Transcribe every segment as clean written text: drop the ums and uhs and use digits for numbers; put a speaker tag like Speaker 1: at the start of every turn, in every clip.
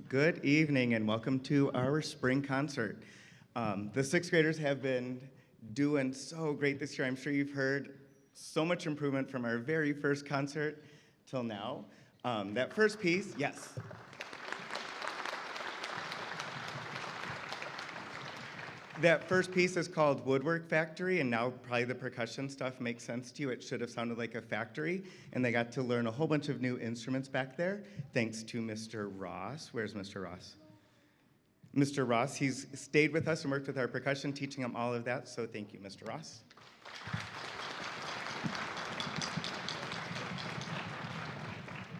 Speaker 1: Good evening and welcome to our spring concert. The sixth graders have been doing so great this year. I'm sure you've heard so much improvement from our very first concert till now. That first piece, yes. That first piece is called Woodwork Factory, and now probably the percussion stuff makes sense to you. It should have sounded like a factory, and they got to learn a whole bunch of new instruments back there, thanks to Mr. Ross. Where's Mr. Ross? Mr. Ross, he's stayed with us and worked with our percussion, teaching them all of that, so thank you, Mr. Ross.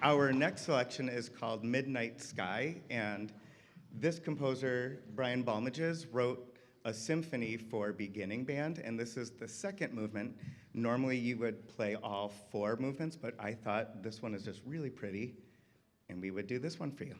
Speaker 1: Our next selection is called Midnight Sky, and this composer, Brian Balmages, wrote a symphony for beginning band, and this is the second movement. Normally you would play all four movements, but I thought this one is just really pretty, and we would do this one for you.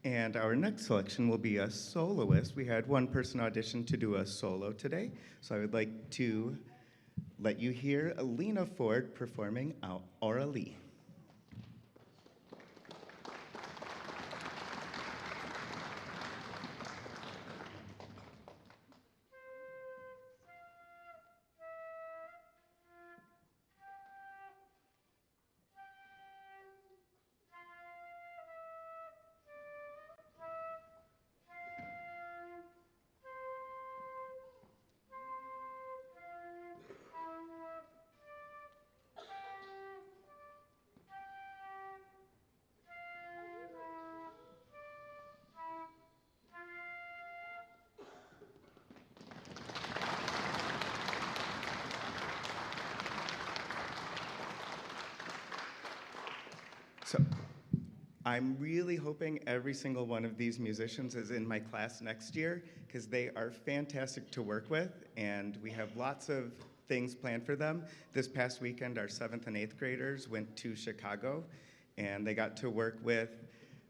Speaker 1: And our next selection will be a soloist. We had one person audition to do a solo today, so I would like to let you hear Alina Ford performing Aura Lee. I'm really hoping every single one of these musicians is in my class next year because they are fantastic to work with, and we have lots of things planned for them. This past weekend, our 7th and 8th graders went to Chicago, and they got to work with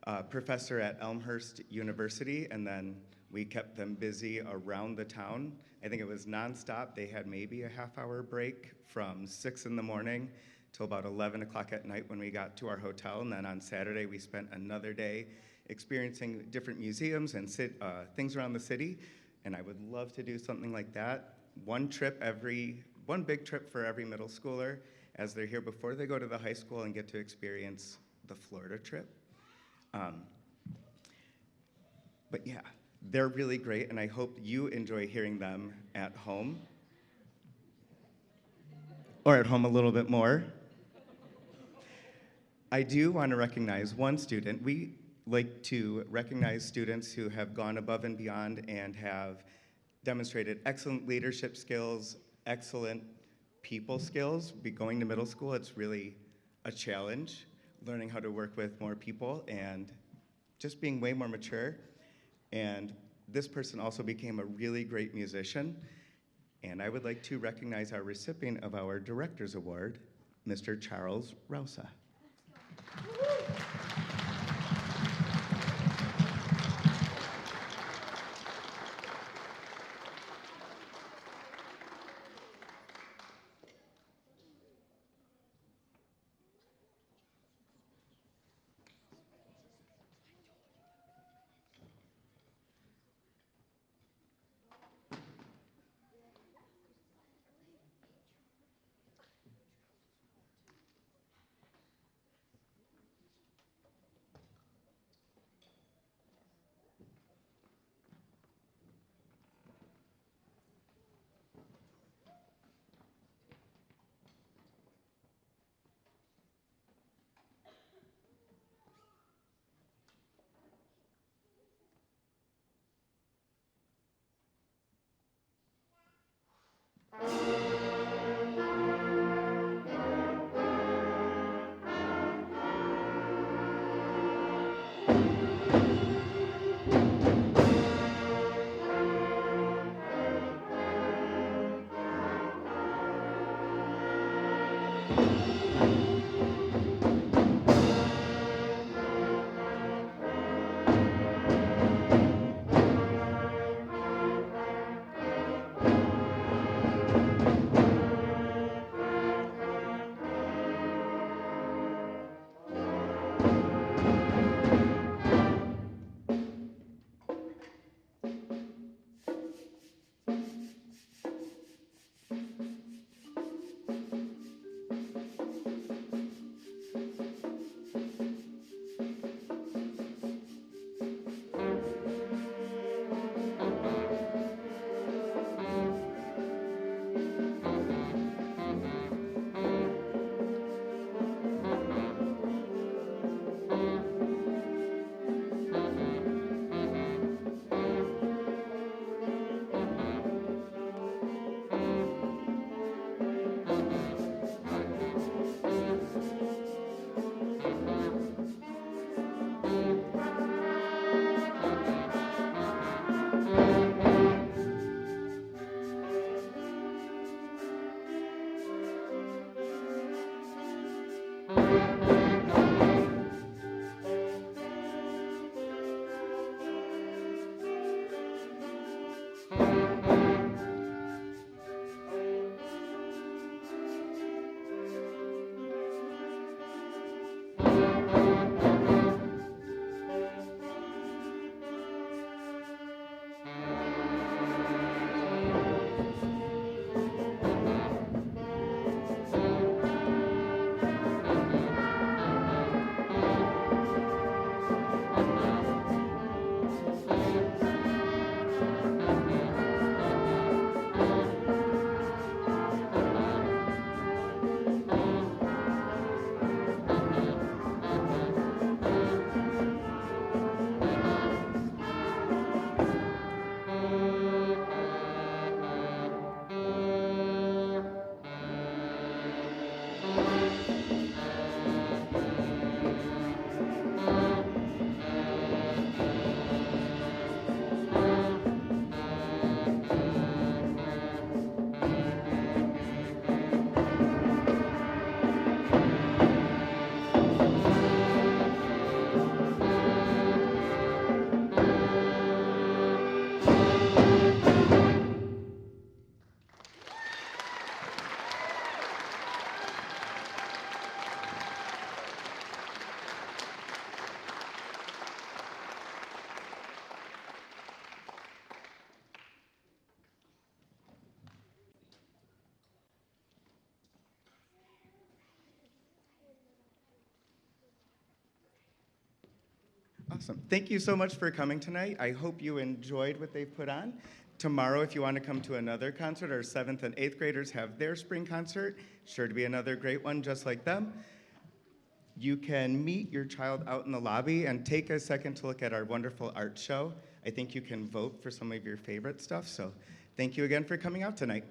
Speaker 1: a professor at Elmhurst University, and then we kept them busy around the town. I think it was nonstop. They had maybe a half-hour break from 6 in the morning till about 11 o'clock at night when we got to our hotel. And then on Saturday, we spent another day experiencing different museums and things around the city. And I would love to do something like that. One big trip for every middle schooler as they're here before they go to the high school and get to experience the Florida trip. But yeah, they're really great, and I hope you enjoy hearing them at home. Or at home a little bit more. I do want to recognize one student. We like to recognize students who have gone above and beyond and have demonstrated excellent leadership skills, excellent people skills. Going to middle school, it's really a challenge, learning how to work with more people and just being way more mature. And this person also became a really great musician. And I would like to recognize our recipient of our Director's Award, Mr. Charles Rosa. Awesome. Thank you so much for coming tonight. I hope you enjoyed what they've put on. Tomorrow, if you want to come to another concert, our 7th and 8th graders have their spring concert. Sure to be another great one just like them. You can meet your child out in the lobby and take a second to look at our wonderful art show. I think you can vote for some of your favorite stuff. So thank you again for coming out tonight.